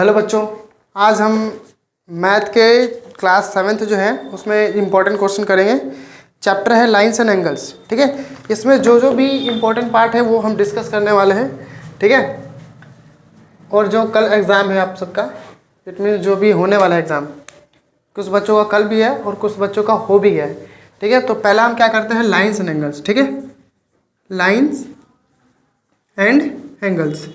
Hello बच्चों, आज हम मैथ के क्लास 7th जो है उसमें इम्पोर्टेंट क्वेश्चन करेंगे। चैप्टर है लाइंस एंड एंगल्स। ठीक है, इसमें जो भी इम्पोर्टेंट पार्ट है वो हम डिस्कस करने वाले हैं। ठीक है, और जो कल एग्ज़ाम है आप सबका, इट मीन जो भी होने वाला है एग्ज़ाम, कुछ बच्चों का कल भी है और कुछ बच्चों का हो भी गया है। ठीक है, तो पहला हम क्या करते हैं, लाइंस एंड एंगल्स। ठीक है, lines and angles.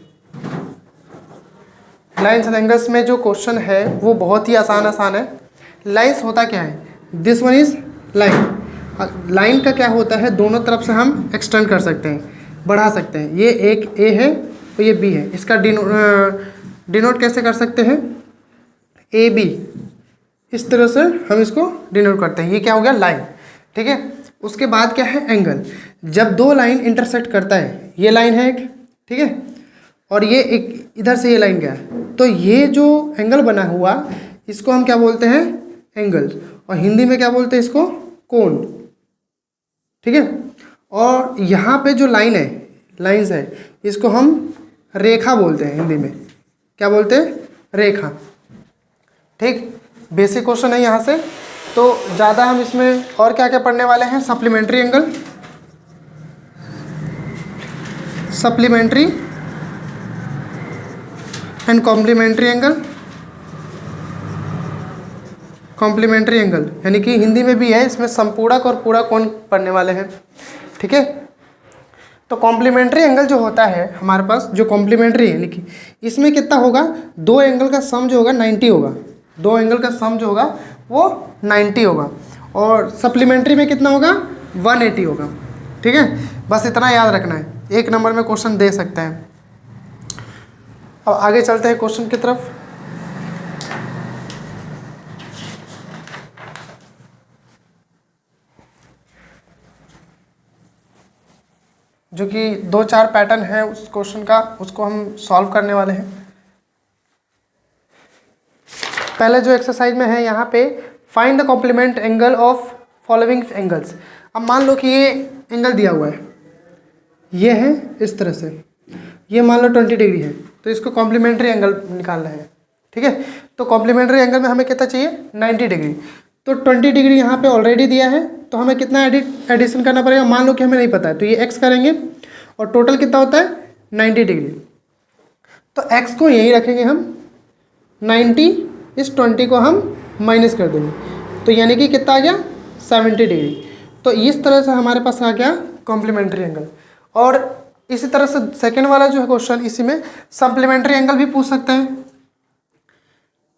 Lines and angles में जो क्वेश्चन है वो बहुत ही आसान है। लाइंस होता क्या है, this one is line. Line का क्या होता है, दोनों तरफ से हम एक्सटेंड कर सकते हैं, बढ़ा सकते हैं। ये एक ए है और ये बी है, इसका डिनोट कैसे कर सकते हैं, ए बी, इस तरह से हम इसको डिनोट करते हैं। ये क्या हो गया, लाइन। ठीक है, उसके बाद क्या है, एंगल। जब दो लाइन इंटरसेक्ट करता है, ये लाइन है एक, ठीक है, और ये एक इधर से ये लाइन गया, तो ये जो एंगल बना हुआ इसको हम क्या बोलते हैं, एंगल, और हिंदी में क्या बोलते हैं इसको, कोण। ठीक है, और यहाँ पे जो लाइन है, लाइंस है, इसको हम रेखा बोलते हैं। हिंदी में क्या बोलते हैं, रेखा। ठीक, बेसिक क्वेश्चन है यहाँ से। तो ज़्यादा हम इसमें और क्या क्या पढ़ने वाले हैं, supplementary angle, supplementary and complementary angle. Complementary angle यानी कि हिंदी में भी है, इसमें संपूरक और पूरक कोण पढ़ने वाले हैं। ठीक है, तो कॉम्प्लीमेंट्री एंगल जो होता है हमारे पास, जो कॉम्प्लीमेंट्री है, यानी कि इसमें कितना होगा, दो एंगल का सम जो होगा 90 होगा। दो एंगल का सम जो होगा वो 90 होगा, और सप्लीमेंट्री में कितना होगा, 180 होगा। ठीक है, बस इतना याद रखना है, एक नंबर में क्वेश्चन दे सकते हैं। अब आगे चलते हैं क्वेश्चन की तरफ। जो कि 2-4 पैटर्न है उस क्वेश्चन का, उसको हम सॉल्व करने वाले हैं। पहले जो एक्सरसाइज में है यहाँ पे, find the complement angle of following angles. अब मान लो कि ये एंगल दिया हुआ है, ये है इस तरह से, ये मान लो 20 डिग्री है, तो इसको कॉम्प्लीमेंट्री एंगल निकालना है। ठीक है, तो कॉम्प्लीमेंट्री एंगल में हमें कितना चाहिए, 90 डिग्री। तो 20 डिग्री यहाँ पे ऑलरेडी दिया है, तो हमें कितना एडिशन करना पड़ेगा, मान लो कि हमें नहीं पता है, तो ये x करेंगे, और टोटल कितना होता है 90 डिग्री। तो x को यही रखेंगे हम, 90 इस 20 को हम माइनस कर देंगे, तो यानी कि कितना आ गया, 70 डिग्री। तो इस तरह से हमारे पास आ गया कॉम्प्लीमेंट्री एंगल। और इसी तरह से सेकेंड वाला जो है क्वेश्चन, इसी में सप्लीमेंट्री एंगल भी पूछ सकते हैं,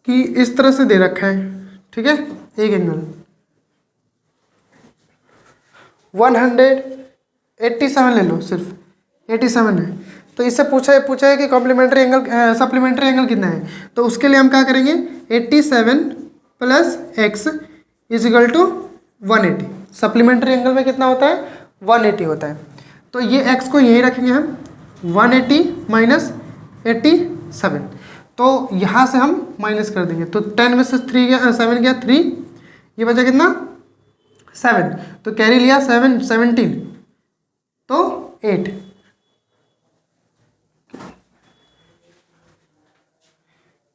कि इस तरह से दे रखा है। ठीक है, एक एंगल 187 ले लो, सिर्फ 87 है, तो इससे पूछा है कि कॉम्प्लीमेंट्री एंगल, सप्लीमेंट्री एंगल कितना है। तो उसके लिए हम क्या करेंगे, 87 plus x is equal to 180। Supplementary angle में कितना होता है, 180 होता है। तो ये x को यहीं रखेंगे हम, 180 माइनस 87, तो यहाँ से हम माइनस कर देंगे, तो 10 में से 3 गया, 7 गया 3, ये बचा कितना 7, तो कैरी लिया 7, 17, तो 8।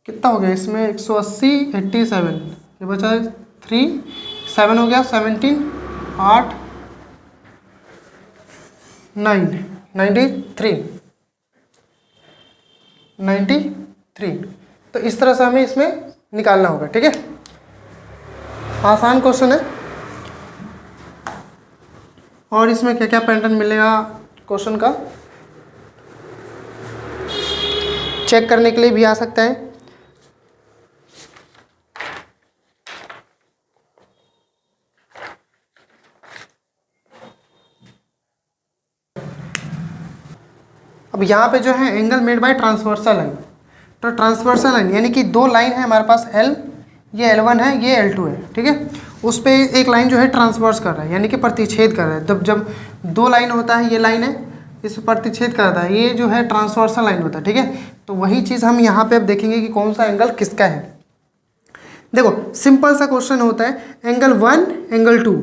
कितना हो गया इसमें, 180, 87, ये बचा 3, 7 हो गया 17, 8, 9, 93। तो इस तरह से हमें इसमें निकालना होगा। ठीक है, आसान क्वेश्चन है। और इसमें क्या क्या पैटर्न मिलेगा क्वेश्चन का, चेक करने के लिए भी आ सकता है। अब यहाँ पे जो है angle made by transversal line, तो ट्रांसवर्सल लाइन यानी कि दो लाइन है हमारे पास, L, ये L1 है, ये L2 है। ठीक है, उस पे एक लाइन जो है ट्रांसवर्स कर रहा है, यानी कि प्रतिच्छेद कर रहा है। जब दो लाइन होता है, ये लाइन है, इस प्रतिच्छेद करता है, ये जो है ट्रांसवर्सल लाइन होता है। ठीक है, तो वही चीज़ हम यहाँ पे अब देखेंगे कि कौन सा एंगल किसका है। देखो सिंपल सा क्वेश्चन होता है, एंगल 1, एंगल 2,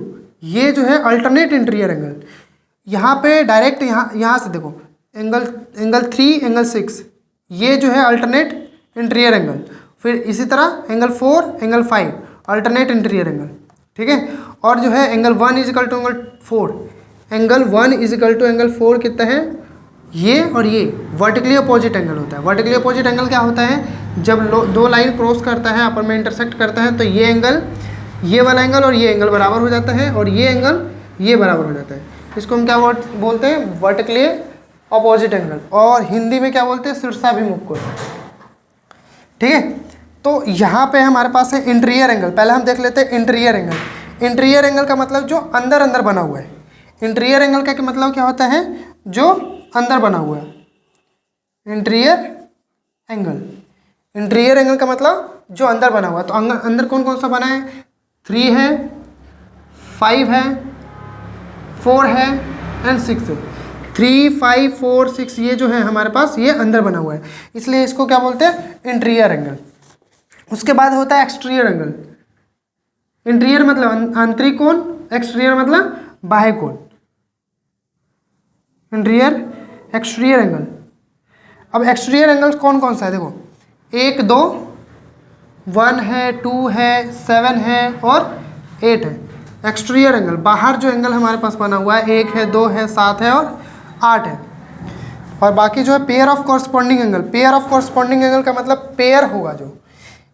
ये जो है अल्टरनेट इंटीरियर एंगल। यहाँ पे डायरेक्ट यहाँ से देखो, एंगल 3, एंगल 6, ये जो है अल्टरनेट इंटीरियर एंगल। फिर इसी तरह angle 4, angle 5 alternate interior angle, ठीक है। और जो है angle 1 equal to angle 4, angle 1 equal to angle 4 कितना है, ये और ये वर्टिकली अपोजिट एंगल होता है। वर्टिकली अपोजिट एंगल क्या होता है, जब दो लाइन क्रॉस करता है, आपस में इंटरसेक्ट करता है, तो ये एंगल, ये वाला एंगल और ये एंगल बराबर हो जाता है, और ये एंगल ये बराबर हो जाता है। इसको हम क्या बोलते हैं, वर्टिकली अपोजिट एंगल, और हिंदी में क्या बोलते हैं, शीर्षाभिमुख कोण, ठीक है। तो यहाँ पे हमारे पास है इंटीरियर एंगल। पहले हम देख लेते हैं इंटीरियर एंगल। इंटीरियर एंगल का मतलब जो अंदर अंदर बना हुआ है। इंटीरियर एंगल का मतलब क्या होता है, जो अंदर बना हुआ है। इंटीरियर एंगल, इंटीरियर एंगल का मतलब जो अंदर बना हुआ है। तो अंदर कौन कौन सा बना है, 3 है, 5 है, 4 है एंड 6 है। 3, 5, 4, 6 ये जो है हमारे पास, ये अंदर बना हुआ है, इसलिए इसको क्या बोलते हैं, इंटीरियर एंगल। उसके बाद होता है एक्सटीरियर एंगल। इंटीरियर मतलब आंतरिक कोण, एक्सटीरियर मतलब बाह्य कोण। Interior, exterior angle. अब एक्सटीरियर एंगल कौन कौन सा है, देखो 1, 2, 1 है, 2 है, 7 है और 8 है। एक्सटीरियर एंगल, बाहर जो एंगल हमारे पास बना हुआ है, 1 है, 2 है, 7 है और 8 है। और बाकी जो है pair of corresponding angle. Pair of corresponding angle का मतलब पेयर होगा जो,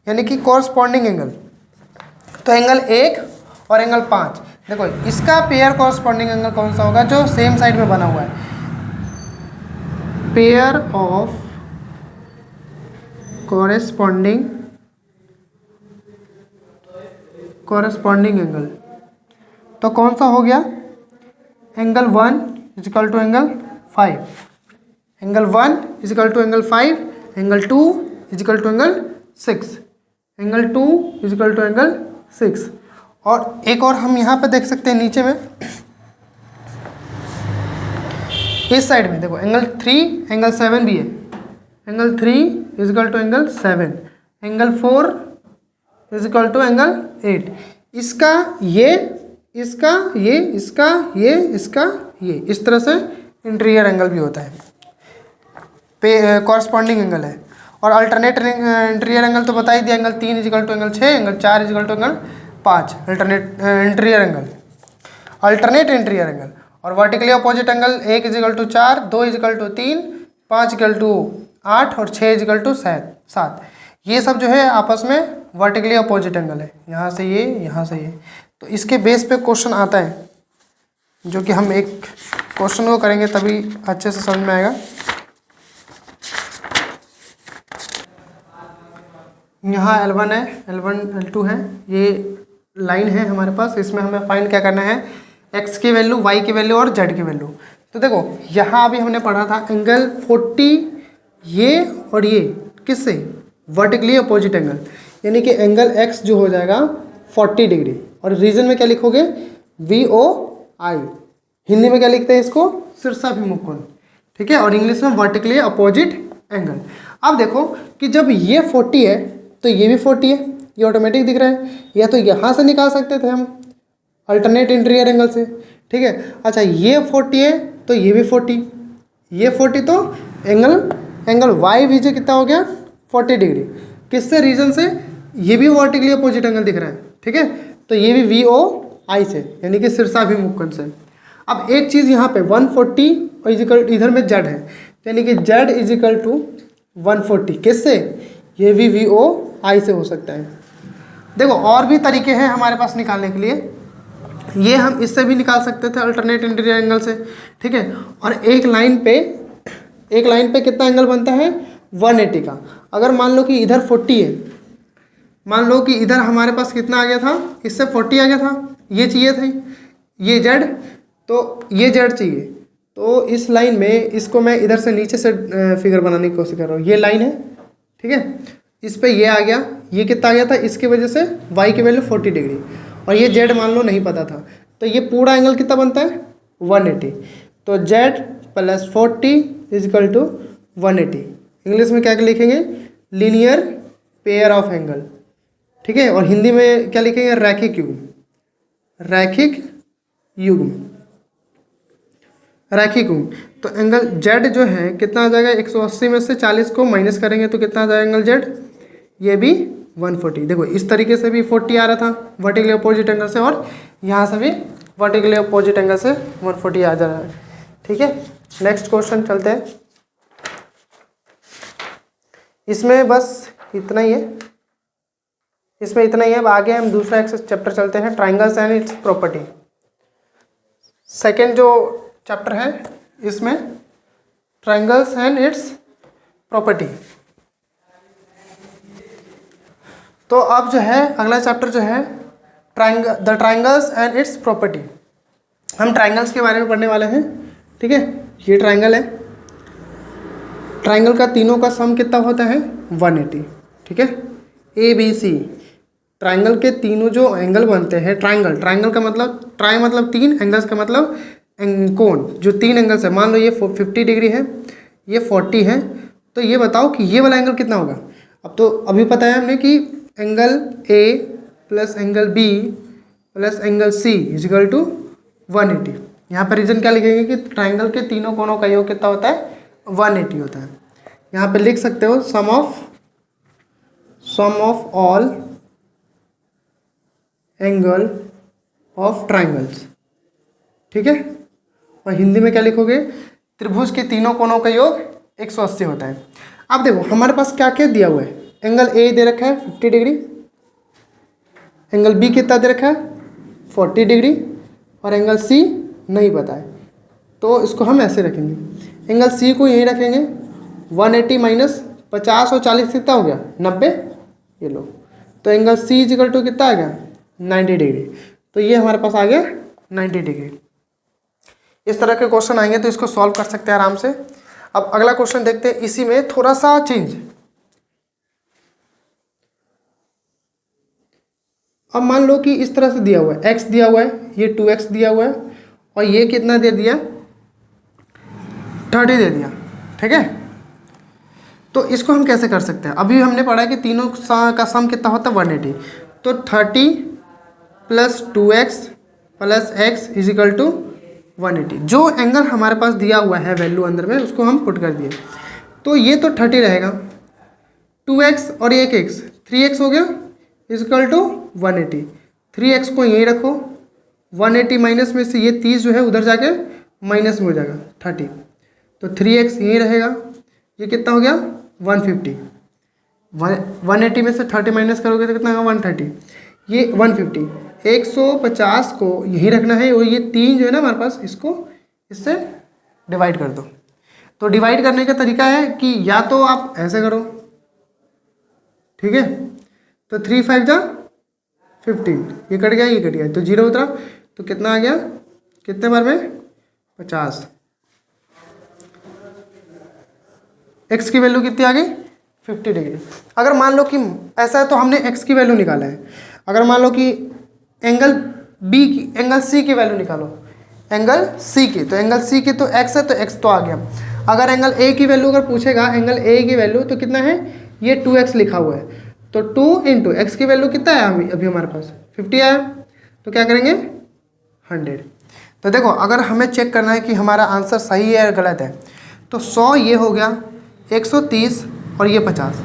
यानी कि कॉरस्पॉन्डिंग एंगल। तो एंगल 1 और एंगल 5, देखो इसका पेयर कॉरस्पॉन्डिंग एंगल कौन सा होगा, जो सेम साइड में बना हुआ है। पेयर ऑफ कॉरस्पॉन्डिंग एंगल, तो कौन सा हो गया, angle 1 equal to angle 5, angle 1 equal to angle 5, angle 2 equal to angle 6, angle 2 equal to angle 6। और एक और हम यहाँ पे देख सकते हैं नीचे में, इस साइड में देखो एंगल 3, एंगल 7 भी है। Angle 3 equal to angle 7, angle 4 equal to angle 8। इसका ये, इसका ये, इसका ये, इसका ये, इस तरह से इंटीरियर एंगल भी होता है, कॉरस्पॉन्डिंग एंगल है। और अल्टरनेट इंटीरियर एंगल तो बता ही दिया, angle 3 equal to angle 6, angle 4 equal to angle 5, alternate interior angle, alternate interior angle. और vertically opposite angle 1 equal to 4, 2 equal to 3, 5 equal to 8 और 6 इजिकल टू 7। ये सब जो है आपस में वर्टिकली अपोजिट एंगल है, यहाँ से ये, यहाँ से ये। तो इसके बेस पे क्वेश्चन आता है, जो कि हम एक क्वेश्चन को करेंगे तभी अच्छे से समझ में आएगा। यहाँ L1 है, L1 L2 है, ये लाइन है हमारे पास। इसमें हमें फाइंड क्या करना है, x की वैल्यू, y की वैल्यू और z की वैल्यू। तो देखो यहाँ अभी हमने पढ़ा था एंगल 40, ये और ये किससे, वर्टिकली अपोजिट एंगल, यानी कि एंगल x जो हो जाएगा 40 डिग्री। और रीजन में क्या लिखोगे, VOI, हिंदी में क्या लिखते हैं इसको, शीर्षाभिमुख कोण, ठीक है। और इंग्लिश में वर्टिकली अपोजिट एंगल। अब देखो कि जब ये 40 है तो ये भी 40 है, ये ऑटोमेटिक दिख रहा है, या तो यहाँ से निकाल सकते थे हम अल्टरनेट इंटीरियर एंगल से, ठीक है। अच्छा ये 40 है तो ये भी 40, ये 40, तो एंगल वाई वीजे कितना हो गया, 40 डिग्री। किससे, रीजन से, ये भी वर्टिकली अपोजिट एंगल दिख रहा है, ठीक है। तो ये भी VOI से, यानी कि शीर्षाभिमुख कोण से। अब एक चीज़ यहाँ पे 140 और इजिकल इधर में Z है, यानी कि Z इजिकल टू 140, किससे, ये भी VOI से हो सकता है। देखो और भी तरीके हैं हमारे पास निकालने के लिए, ये हम इससे भी निकाल सकते थे अल्टरनेट इंटीरियर एंगल से, ठीक है। और एक लाइन पे कितना एंगल बनता है, 180 का। अगर मान लो कि इधर 40 है, मान लो कि इधर हमारे पास कितना आ गया था, इससे 40 आ गया था, ये चाहिए था, ये Z, तो ये Z चाहिए। तो इस लाइन में इसको मैं इधर से नीचे से फिगर बनाने की कोशिश कर रहा हूँ, ये लाइन है, ठीक है। इस पे ये आ गया, ये कितना आ गया था, इसकी वजह से y की वैल्यू 40 डिग्री, और ये Z मान लो नहीं पता था, तो ये पूरा एंगल कितना बनता है, 180। तो Z plus 40 equal to 180। English में क्या लिखेंगे, लीनियर पेयर ऑफ एंगल, ठीक है। और हिंदी में क्या लिखेंगे, रैखिक युग्म, रैखिक युग्म, रैखिक हूँ, तो एंगल जेड जो है कितना आ जाएगा, 180 में से 40 को माइनस करेंगे तो कितना आ जाएगा एंगल जेड, ये भी 140। देखो इस तरीके से भी 40 आ रहा था वर्टिकली अपोजिट एंगल से, और यहाँ से भी वर्टिकली अपोजिट एंगल से 140 आ जा रहा है। ठीक है, नेक्स्ट क्वेश्चन चलते हैं। इसमें बस इतना ही है, इसमें इतना ही है। अब आगे हम दूसरा चैप्टर चलते हैं, triangles and it's property. Second जो चैप्टर है इसमें ट्राइंगल्स एंड इट्स प्रॉपर्टी। तो अब जो है अगला चैप्टर जो है the triangles and it's property. हम ट्राइंगल्स के बारे में पढ़ने वाले हैं। ठीक है, ये ट्राइंगल है, ट्राइंगल का तीनों का सम कितना होता है 180। ठीक है, ए बी सी, ट्राइंगल के तीनों जो एंगल बनते हैं, ट्राइंगल, ट्राइंगल का मतलब ट्राई मतलब तीन, एंगल्स का मतलब कोण, जो तीन एंगल्स है, मान लो ये 50 डिग्री है, ये 40 है, तो ये बताओ कि ये वाला एंगल कितना होगा। अब तो अभी पता है हमने कि angle A plus angle B plus angle C equal to 180। यहाँ पर रीजन क्या लिखेंगे कि ट्राइंगल के तीनों कोणों का योग कितना होता है 180 होता है। यहाँ पे लिख सकते हो sum of all angle of triangles. ठीक है, और हिंदी में क्या लिखोगे, त्रिभुज के तीनों कोणों का योग 180 होता है। अब देखो हमारे पास क्या क्या दिया हुआ है, एंगल ए दे रखा है 50 डिग्री, एंगल बी कितना दे रखा है 40 डिग्री, और एंगल सी नहीं पता है, तो इसको हम ऐसे रखेंगे। एंगल सी को यहीं रखेंगे, 180 माइनस 50 और 40 कितना हो गया 90, ये लो, तो एंगल सी इजिकल टू कितना आ गया 90 डिग्री। तो ये हमारे पास आ गया 90 डिग्री। इस तरह के क्वेश्चन आएंगे तो इसको सॉल्व कर सकते हैं आराम से। अब अगला क्वेश्चन देखते हैं, इसी में थोड़ा सा चेंज। अब मान लो कि इस तरह से दिया हुआ है, x दिया हुआ है, ये 2x दिया हुआ है, और ये कितना दे दिया 30 दे दिया। ठीक है, तो इसको हम कैसे कर सकते हैं, अभी हमने पढ़ा है कि तीनों का सम कितना होता है 180, तो 30 plus 2x plus x equal to 180। जो एंगल हमारे पास दिया हुआ है वैल्यू अंदर में, उसको हम पुट कर दिए, तो ये तो 30 रहेगा, 2x और एक x 3x हो गया इजिकल टू 180। 3x को यहीं रखो, 180 माइनस में से ये 30 जो है उधर जाके माइनस में हो जाएगा 30, तो 3x यहीं रहेगा, ये कितना हो गया 150। 180 में से 30 माइनस करोगे तो कितना होगा 130, ये 150। 150 को यहीं रखना है, और ये 3 जो है ना हमारे पास, इसको इससे डिवाइड कर दो। तो डिवाइड करने का तरीका है कि या तो आप ऐसे करो, ठीक है, तो 3 5 जा 15, ये कट गया, ये कट गया, तो 0 उतरा, तो कितना आ गया, कितने बार में 50। x की वैल्यू कितनी आ गई 50 डिग्री। अगर मान लो कि ऐसा है तो हमने x की वैल्यू निकाला है। अगर मान लो कि एंगल बी की, एंगल सी की वैल्यू निकालो, एंगल सी की, तो एंगल सी की तो x है, तो x तो आ गया। अगर एंगल ए की वैल्यू अगर पूछेगा, एंगल ए की वैल्यू तो कितना है, ये 2x लिखा हुआ है, तो 2 इंटू एक्स की वैल्यू कितना है अभी हमारे पास 50 आया, तो क्या करेंगे 100। तो देखो अगर हमें चेक करना है कि हमारा आंसर सही है या गलत है, तो 100 ये हो गया, 130 और ये 50,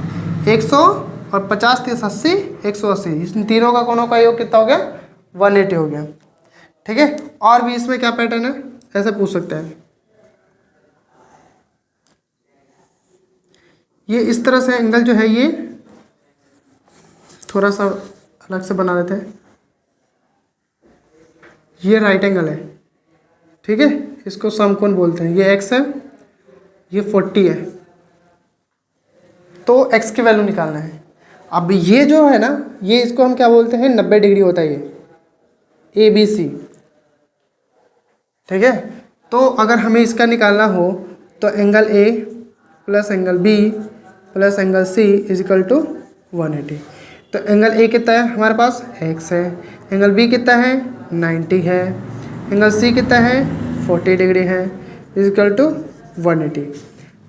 100 और 50 30 80, 180, इन तीनों का कोणों का योग कितना हो गया 180 हो गया। ठीक है, और भी इसमें क्या पैटर्न है ऐसे पूछ सकते हैं। ये इस तरह से एंगल जो है ये थोड़ा सा अलग से बना देते हैं, ये राइट एंगल है, ठीक है, इसको समकोण बोलते हैं, ये x है, ये 40 है, तो x की वैल्यू निकालना है। अब ये जो है ना, ये इसको हम क्या बोलते हैं 90 डिग्री होता है ये ABC, ठीक है। तो अगर हमें इसका निकालना हो तो angle A plus angle B plus angle C equal to 180। तो एंगल A कितना है हमारे पास x है, एंगल B कितना है 90 है, एंगल C कितना है 40 डिग्री है, इजिकल टू 180।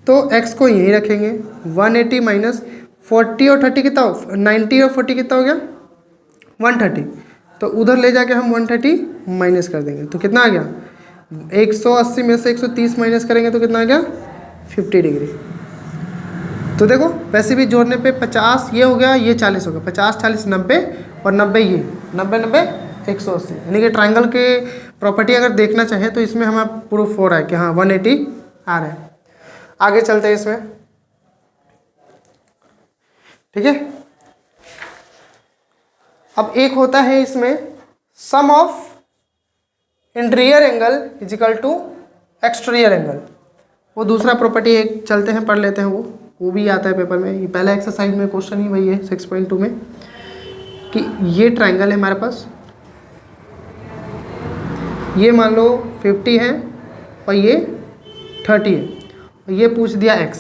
तो x को यहीं रखेंगे, 180 माइनस 40 और 30 कितना, 90 और 40 कितना हो गया 130, तो उधर ले जाके हम 130 माइनस कर देंगे, तो कितना आ गया 180 में से 130 माइनस करेंगे तो कितना आ गया 50 डिग्री। तो देखो वैसे भी जोड़ने पे 50 ये हो गया, ये 40 हो गया, 50 40 90 और 90 ये 90 90 180, यानी कि ट्राइंगल के प्रॉपर्टी अगर देखना चाहे तो इसमें हमारा प्रूफ हो रहा है कि हाँ 180 आ रहा है। आगे चलते हैं इसमें, ठीक है। अब एक होता है इसमें sum of interior angle is equal to exterior angle, वो दूसरा प्रॉपर्टी एक चलते हैं पढ़ लेते हैं, वो भी आता है पेपर में। ये पहला एक्सरसाइज में क्वेश्चन ही वही है 6.2 में कि ये ट्राइंगल है हमारे पास, ये मान लो 50 है और ये 30 है और ये पूछ दिया x,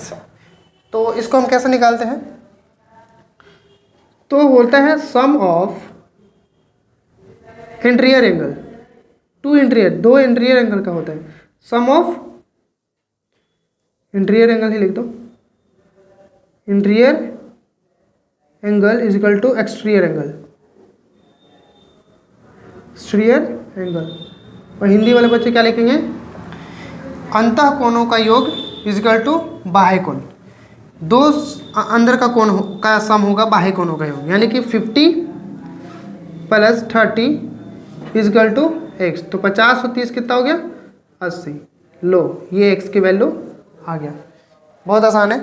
तो इसको हम कैसे निकालते हैं? तो बोलता है sum of interior angle to interior, दो इंटीरियर एंगल का होता है, सम ऑफ इंटीरियर एंगल ही लिख दो, interior angle is equal to exterior angle, exterior angle. और हिंदी वाले बच्चे क्या लिखेंगे? अंतः कोणों का योग इज इक्वल टू बाह्य कोण, दो अंदर का कोण का सम होगा बाह्य कोणों का योग, यानी कि 50 plus 30 is equal to x। तो 50 और 30 कितना हो गया 80, लो ये x की वैल्यू आ गया। बहुत आसान है,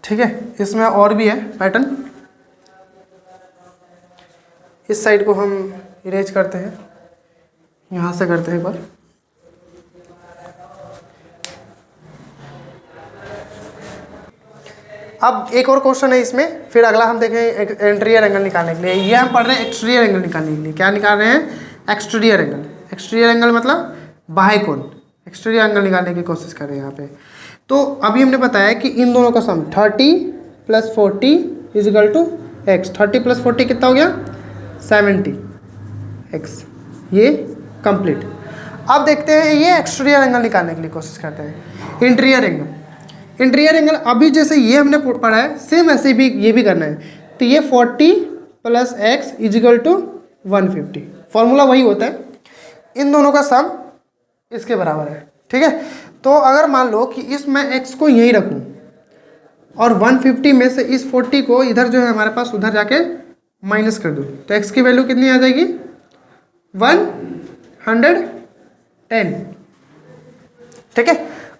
ठीक है। इसमें और भी है पैटर्न, इस साइड को हम इरेज करते हैं, यहाँ से करते हैं एक बार। अब एक और क्वेश्चन है इसमें, फिर अगला हम देखें इंटीरियर एंगल निकालने के लिए। ये हम पढ़ रहे हैं एक्सटीरियर एंगल निकालने के लिए। क्या निकाल रहे हैं? Exterior angle. एक्सटीरियर एंगल मतलब बाह्य कोण, एक्सटीरियर एंगल निकालने की कोशिश कर रहे हैं यहाँ पे। तो अभी हमने बताया कि इन दोनों का sum 30 plus 40 is equal to x. 30 plus 40 कितना हो गया 70 एक्स, ये कंप्लीट। अब देखते हैं ये एक्सटीरियर एंगल निकालने के लिए कोशिश करते हैं। इंटीरियर एंगल, इंटीरियर एंगल अभी जैसे ये हमने पढ़ा है सेम ऐसे भी ये भी करना है। तो ये 40 plus x is equal to 150, formula वही होता है, इन दोनों का सम इसके बराबर है, ठीक है। तो अगर मान लो कि इस मैं x को यहीं रखूं और 150 में से इस 40 को इधर जो है हमारे पास उधर जाके माइनस कर दूं, तो x की वैल्यू कितनी आ जाएगी 110, ठीक है।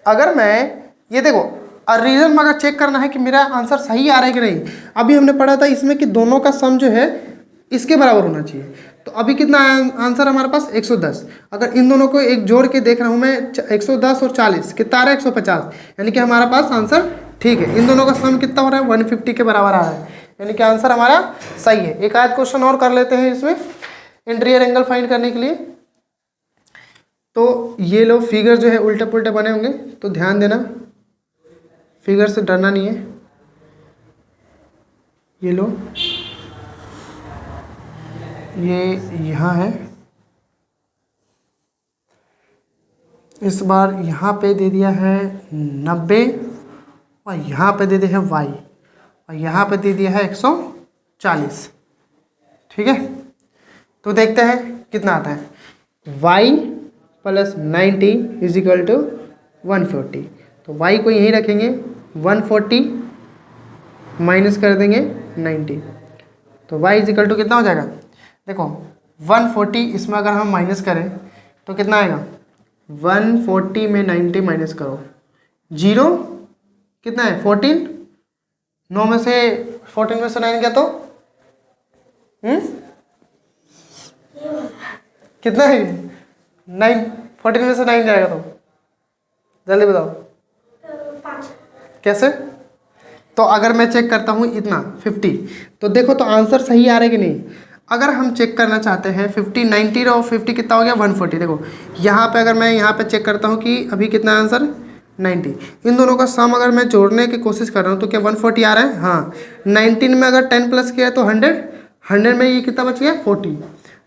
अगर मैं ये देखो रीजन में अगर चेक करना है कि मेरा आंसर सही आ रहा है कि नहीं, अभी हमने पढ़ा था इसमें कि दोनों का सम जो है इसके बराबर होना चाहिए। तो अभी कितना आंसर हमारे पास 110। अगर इन दोनों को एक जोड़ के देख रहा हूँ मैं 110 और 40 कितना आ रहा है 150, यानी कि हमारा पास आंसर ठीक है। इन दोनों का सम कितना हो रहा है 150 के बराबर आ रहा है, यानी कि आंसर हमारा सही है। एक आध क्वेश्चन और कर लेते हैं इसमें इंटीरियर एंगल फाइंड करने के लिए। तो ये लो फिगर जो है उल्टे पुल्टे बने होंगे, तो ध्यान देना, फिगर से डरना नहीं है। ये लो ये यहाँ है, इस बार यहाँ पे दे दिया है 90 और यहाँ पे दे दिया है y और यहाँ पे दे दिया है 140, ठीक है। तो देखते हैं कितना आता है। y plus 90 is equal to 140, तो y को यहीं रखेंगे, 140 माइनस कर देंगे 90, तो y इज इक्वल टू कितना हो जाएगा, देखो 140 इसमें अगर हम माइनस करें तो कितना आएगा 140 में 90 माइनस करो, जीरो कितना है 14, 9 में से 14 में से 9 क्या तो कितना है 9, 14 में से 9 जाएगा तो जल्दी बताओ 5। कैसे। तो अगर मैं चेक करता हूँ इतना 50, तो देखो तो आंसर सही आ रहा है कि नहीं। अगर हम चेक करना चाहते हैं 50 90 और 50 कितना हो गया 140, देखो यहाँ पे अगर मैं यहाँ पे चेक करता हूँ कि अभी कितना आंसर 90, इन दोनों का सम अगर मैं जोड़ने की कोशिश कर रहा हूँ तो क्या 140 आ रहा है, हाँ। 19 में अगर 10 प्लस किया तो 100, 100 में ये कितना बच गया 40,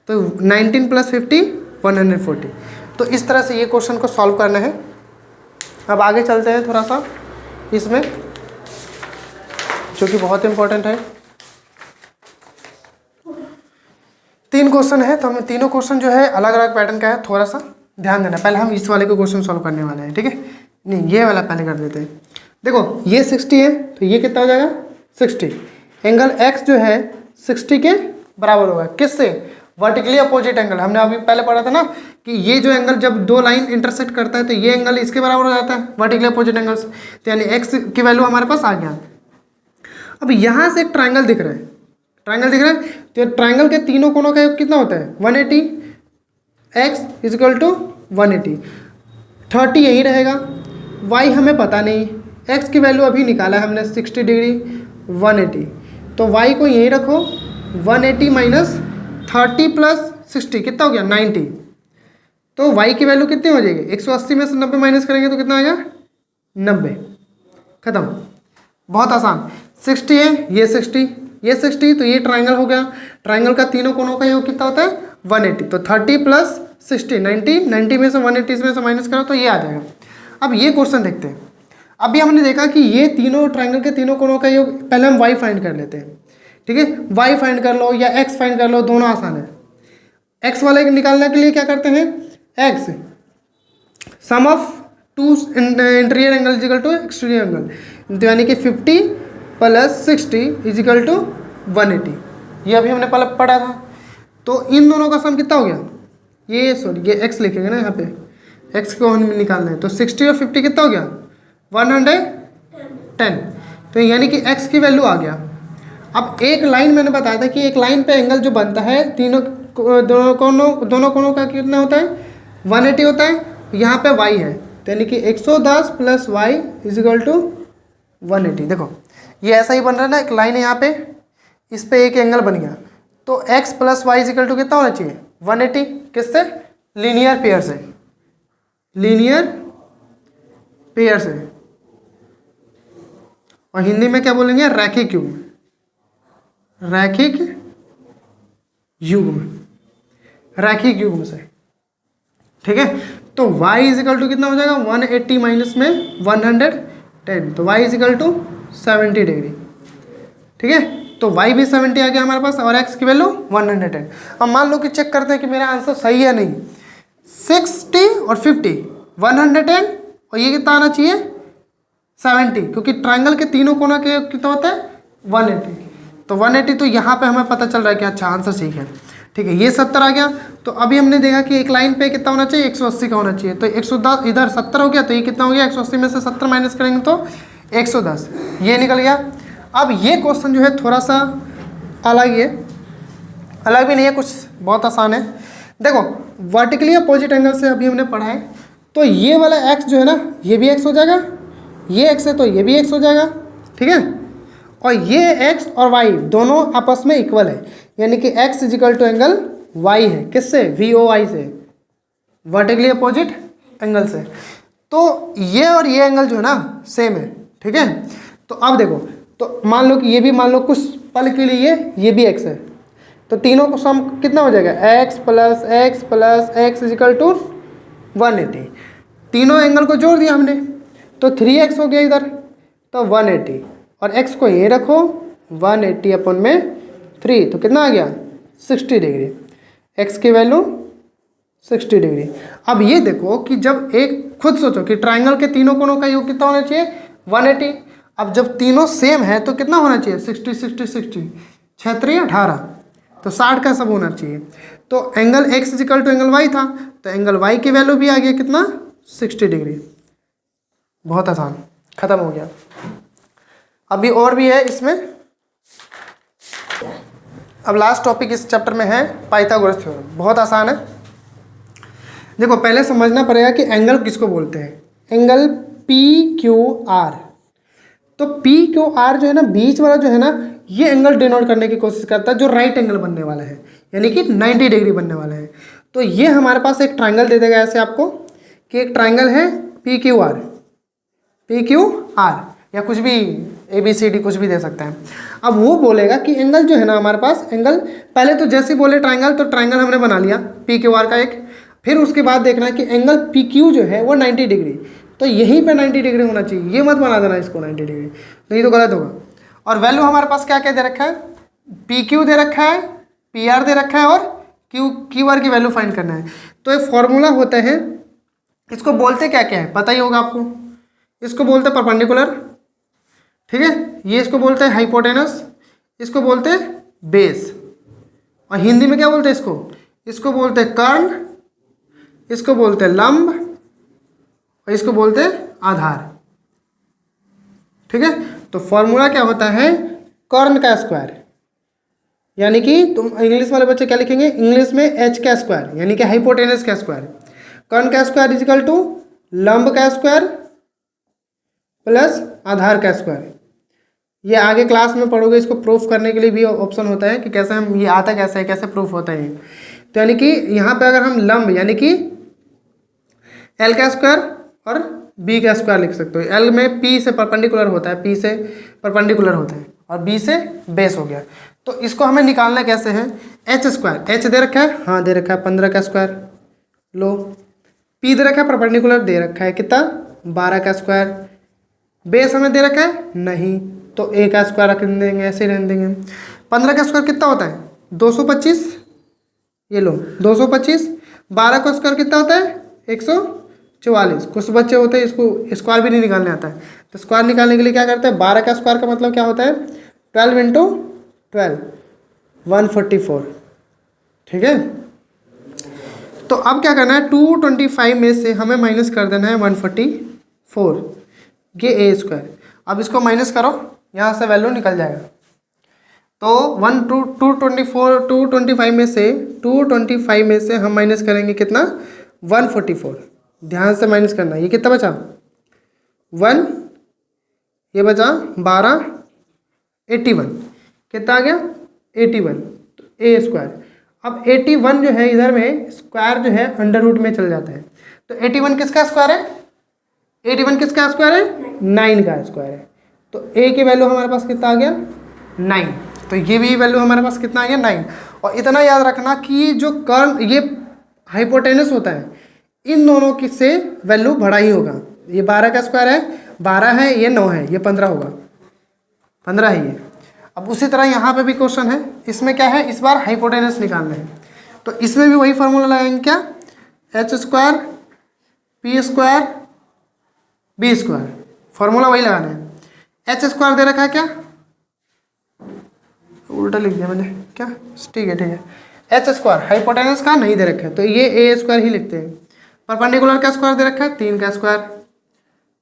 तो 19 प्लस 50 140। तो इस तरह से ये क्वेश्चन को सॉल्व करना है। अब आगे चलते हैं थोड़ा सा इसमें, जो कि बहुत इंपॉर्टेंट है। 3 क्वेश्चन है, तो हमें तीनों क्वेश्चन जो है अलग अलग पैटर्न का है थोड़ा सा, ध्यान देना, पहले हम इस वाले को क्वेश्चन सॉल्व करने वाले हैं, ठीक है। नहीं, ये वाला पहले कर देते हैं। देखो ये 60 है तो ये कितना हो जाएगा 60। एंगल x जो है 60 के बराबर होगा, किससे? Vertically opposite angle. हमने अभी पहले पढ़ा था ना कि ये जो एंगल जब दो लाइन इंटरसेक्ट करता है तो ये एंगल इसके बराबर हो जाता है वर्टिकली अपोजिट एंगल से। तो यानी x की वैल्यू हमारे पास आ गया। अब यहाँ से एक ट्राइंगल दिख रहा है, ट्राइंगल दिख रहा है, तो ट्राइंगल के तीनों कोनों का योग कितना होता है 180। x इजिकल टू 180, 30 यही रहेगा। y हमें पता नहीं, x की वैल्यू अभी निकाला है हमने 60 डिग्री 180, तो y को यहीं रखो। 180 माइनस 30 प्लस 60 कितना हो गया 90। तो y की वैल्यू कितनी हो जाएगी 180 में से 90 माइनस करेंगे तो कितना आएगा 90। खत्म, बहुत आसान। 60 है, ये 60, ये 60, तो ये ट्राइंगल हो गया। ट्राइंगल का तीनों कोनों का योग कितना होता है 180, तो 30 प्लस 60 90, 90 में से 180 में से माइनस करो तो ये आ जाएगा। अब ये क्वेश्चन देखते हैं। अभी हमने देखा कि ये तीनों ट्राइंगल के तीनों कोनों का योग, पहले हम y फाइंड कर लेते हैं, ठीक है। y फाइंड कर लो या x फाइंड कर लो, दोनों आसान है। x वाले निकालने के लिए क्या करते हैं, x sum of two interior angle equal to exterior angle, तो यानी कि 50 प्लस 60 इजिकल टू 180। ये अभी हमने पढ़ा था। तो इन दोनों का सम कितना हो गया, ये सॉरी ये x लिखेंगे ना यहाँ पे, x को हमें निकालना है। तो 60 और 50 कितना हो गया 110। तो यानी कि x की वैल्यू आ गया। अब एक लाइन मैंने बताया था कि एक लाइन पे एंगल जो बनता है दोनों कोनों का कितना होता है 180 होता है। यहाँ पे y है, तो यानी कि 110 प्लस y इजिकल टू 180। देखो ये ऐसा ही बन रहा है ना, एक लाइन है यहाँ पे, इस पे एक एंगल बन गया, तो x plus y equal to कितना होना चाहिए 180। किससे? लीनियर पेयर से, लीनियर पेयर से, और हिंदी में क्या बोलेंगे रैखिक युग्म, रैखिक युग्म, रैखिक युग्म से, ठीक है। तो y इजिकल टू कितना हो जाएगा 180 माइनस में 110, तो y इजिकल टू 70 डिग्री, ठीक है। तो y भी 70 आ गया हमारे पास और x की वैल्यू 110। अब मान लो कि चेक करते हैं कि मेरा आंसर सही है नहीं। 60 और 50 110 और ये कितना आना चाहिए 70, क्योंकि ट्राइंगल के तीनों कोना के कितना होता है 180, तो 180। तो यहाँ पे हमें पता चल रहा है कि अच्छा आंसर सही है, ठीक है। ये 70 आ गया। तो अभी हमने देखा कि एक लाइन पे कितना होना चाहिए 180 का होना चाहिए, तो 110 इधर 70 हो गया, तो ये कितना हो गया 180 में से 70 माइनस करेंगे तो 110, ये निकल गया। अब ये क्वेश्चन जो है थोड़ा सा अलग ही है, अलग भी नहीं है, कुछ बहुत आसान है। देखो वर्टिकली अपोजिट एंगल से अभी हमने पढ़ा है, तो ये वाला x जो है ना ये भी x हो जाएगा, ये x है तो ये भी x हो जाएगा, ठीक है। और ये x और y दोनों आपस में इक्वल है, यानी कि x equal to angle y है, किससे VOY से, वर्टिकली अपोजिट एंगल से। तो ये और ये एंगल जो है ना सेम है, ठीक है। तो अब देखो, तो मान लो कि ये भी, मान लो कुछ पल के लिए ये भी x है, तो तीनों को सम कितना हो जाएगा x plus x equal to 180। तीनों एंगल को जोड़ दिया हमने, तो 3x हो गया इधर, तो 180, और x को ये रखो 180 अपन में 3, तो कितना आ गया 60 डिग्री, x की वैल्यू 60 डिग्री। अब ये देखो कि जब एक, खुद सोचो कि ट्राइंगल के तीनों कोनों का योग कितना होना चाहिए 180। अब जब तीनों सेम है तो कितना होना चाहिए 60 60 60, 6 3 18, तो 60 का सब होना चाहिए। तो angle x equal to angle y था, तो एंगल y की वैल्यू भी आ गया कितना 60 डिग्री। बहुत आसान, खत्म हो गया। अभी और भी है इसमें। अब लास्ट टॉपिक इस चैप्टर में है पाइथागोरस थ्योरम, बहुत आसान है। देखो पहले समझना पड़ेगा कि एंगल किसको बोलते हैं, एंगल PQR। तो PQR जो है ना, बीच वाला जो है ना, ये एंगल डिनोट करने की कोशिश करता है जो राइट एंगल बनने वाला है, यानी कि 90 डिग्री बनने वाला है। तो ये हमारे पास एक ट्राइंगल दे देगा ऐसे आपको कि एक ट्राइंगल है PQR या कुछ भी ABCD कुछ भी दे सकता है। अब वो बोलेगा कि एंगल जो है ना हमारे पास, एंगल पहले तो जैसे बोले ट्राइंगल, तो ट्राइंगल हमने बना लिया PQR का एक, फिर उसके बाद देखना है कि एंगल PQ जो है वो 90 डिग्री, तो यहीं पे 90 डिग्री होना चाहिए, ये मत बना देना इसको 90 डिग्री, नहीं तो गलत होगा। और वैल्यू हमारे पास क्या क्या दे रखा है, PQ दे रखा है, PR दे रखा है, और QR की वैल्यू फाइंड करना है। तो एक फॉर्मूला होता है, इसको बोलते क्या क्या है पता ही होगा आपको। इसको बोलते हैं परपेंडिकुलर, ठीक है। ये इसको बोलते हैं हाइपोटेनस, इसको बोलते हैं बेस, और हिंदी में क्या बोलते हैं इसको बोलते हैं कर्ण, इसको बोलते हैं लंब, और इसको बोलते हैं आधार, ठीक है। तो फॉर्मूला क्या होता है, कर्ण का स्क्वायर, यानी कि तुम इंग्लिश वाले बच्चे क्या लिखेंगे इंग्लिश में एच का स्क्वायर, यानी कि हाइपोटेनस का स्क्वायर। कर्ण का स्क्वायर इजिकल टू लंब का स्क्वायर प्लस आधार का स्क्वायर। ये आगे क्लास में पढ़ोगे, इसको प्रूफ करने के लिए भी ऑप्शन होता है कि कैसे हम, ये आता कैसे है, कैसे प्रूफ होता है। तो यानी कि यहाँ पे अगर हम लंब यानी कि एल का स्क्वायर और बी का स्क्वायर लिख सकते हो। एल में पी से परपेंडिकुलर होता है, पी से परपेंडिकुलर होता है, और बी से बेस हो गया। तो इसको हमें निकालना कैसे है, एच स्क्वायर, एच दे रखा है, हाँ दे रखा है 15 का स्क्वायर, लो पी दे रखा है परपेंडिकुलर दे रखा है कितना 12 का स्क्वायर, बेस हमें दे रखा है नहीं, तो ए का स्क्वायर रख देंगे, ऐसे ही रहने देंगे। 15 का स्क्वायर कितना होता है 225, ये लो 225, 12 का स्क्वायर कितना होता है 144। कुछ बच्चे होते हैं इसको स्क्वायर भी नहीं निकालने आता है, तो स्क्वायर निकालने के लिए क्या करते हैं, 12 का स्क्वायर का मतलब क्या होता है 12 इंटू 12 144, ठीक है। तो अब क्या करना है 225 में से हमें माइनस कर देना है 144, ये ए स्क्वायर। अब इसको माइनस करो, यहाँ से वैल्यू निकल जाएगा। तो 225 में से हम माइनस करेंगे कितना 144, ध्यान से माइनस करना। ये कितना बचा 1, ये बचा 12, 81, कितना आ गया 81, तो ए स्क्वायर। अब 81 जो है इधर में स्क्वायर जो है अंडर रूट में चल जाता है, तो 81 किसका स्क्वायर है, 81 किसका स्क्वायर है 9 का स्क्वायर है। तो ए की वैल्यू हमारे पास कितना आ गया 9, तो ये भी वैल्यू हमारे पास कितना आ गया 9। और इतना याद रखना कि जो कर्ण ये हाइपोटेनस होता है, इन दोनों की से वैल्यू बड़ा ही होगा। ये 12 का स्क्वायर है, 12 है, ये 9 है, ये 15 होगा, 15 है ये। अब उसी तरह यहाँ पे भी क्वेश्चन है, इसमें क्या है इस बार हाइपोटेनस निकालना है, तो इसमें भी वही फॉर्मूला लगाएंगे क्या, H square P square B square, formula वही लगाना है। एच स्क्वायर दे रखा है क्या, उल्टा लिख दिया मैंने क्या, ठीक है। एच स्क्वायर हाइपोटेनस का नहीं दे रखा है, तो ये ए स्क्वायर ही लिखते हैं। परपेंडिकुलर का स्क्वायर दे रखा है 3 का स्क्वायर,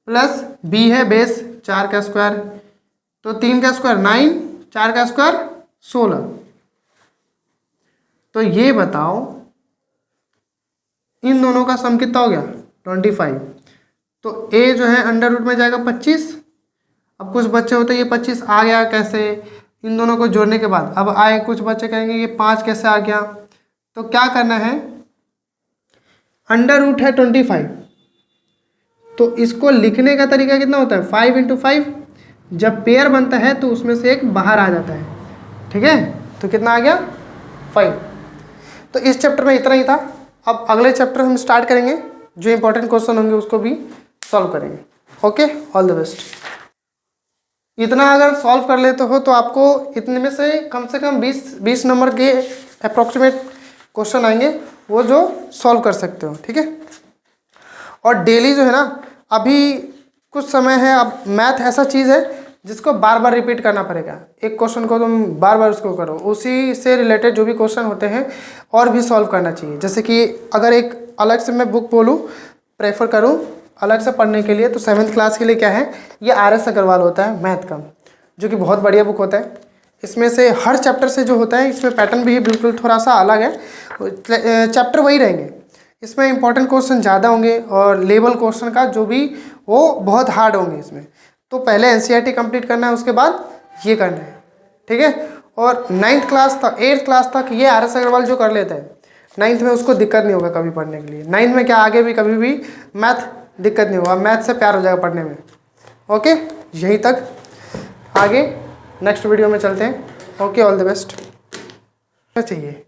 प्लस बी है बेस 4 का स्क्वायर, तो 3 का स्क्वायर 9, 4 का स्क्वायर 16। तो ये बताओ इन दोनों का सम कितना हो गया 25। तो ए जो है अंडर रूट में जाएगा 25। अब कुछ बच्चे होते हैं ये 25 आ गया कैसे, इन दोनों को जोड़ने के बाद अब आए कुछ बच्चे कहेंगे ये 5 कैसे आ गया। तो क्या करना है, अंडर रूट है 25, तो इसको लिखने का तरीका कितना होता है 5 इंटू 5, जब पेयर बनता है तो उसमें से एक बाहर आ जाता है, ठीक है। तो कितना आ गया 5। तो इस चैप्टर में इतना ही था। अब अगले चैप्टर हम स्टार्ट करेंगे, जो इंपॉर्टेंट क्वेश्चन होंगे उसको भी सॉल्व करेंगे। Okay, all the best. इतना अगर सॉल्व कर लेते हो तो आपको इतने में से कम 20 नंबर के अप्रॉक्सीमेट क्वेश्चन आएंगे, वो जो सॉल्व कर सकते हो, ठीक है। और डेली जो है ना, अभी कुछ समय है, अब मैथ ऐसा चीज़ है जिसको बार बार रिपीट करना पड़ेगा। एक क्वेश्चन को तुम बार बार उसको करो, उसी से रिलेटेड जो भी क्वेश्चन होते हैं और भी सॉल्व करना चाहिए। जैसे कि अगर एक अलग से मैं बुक बोलूँ, प्रेफर करूँ अलग से पढ़ने के लिए, तो 7th क्लास के लिए क्या है, ये RS अग्रवाल होता है मैथ का, जो कि बहुत बढ़िया बुक होता है। इसमें से हर चैप्टर से जो होता है, इसमें पैटर्न भी बिल्कुल थोड़ा सा अलग है, चैप्टर वही रहेंगे, इसमें इंपॉर्टेंट क्वेश्चन ज़्यादा होंगे और लेवल क्वेश्चन का जो भी वो बहुत हार्ड होंगे इसमें। तो पहले NCERT कंप्लीट करना है, उसके बाद ये करना है, ठीक है। और 9th क्लास तक 8th क्लास तक ये RS अग्रवाल जो कर लेता है, 9th में उसको दिक्कत नहीं होगा कभी पढ़ने के लिए। 9th में क्या आगे भी कभी भी मैथ दिक्कत नहीं होगा, मैथ से प्यार हो जाएगा पढ़ने में। ओके, यहीं तक, आगे नेक्स्ट वीडियो में चलते हैं। ओके, ऑल द बेस्ट चाहिए।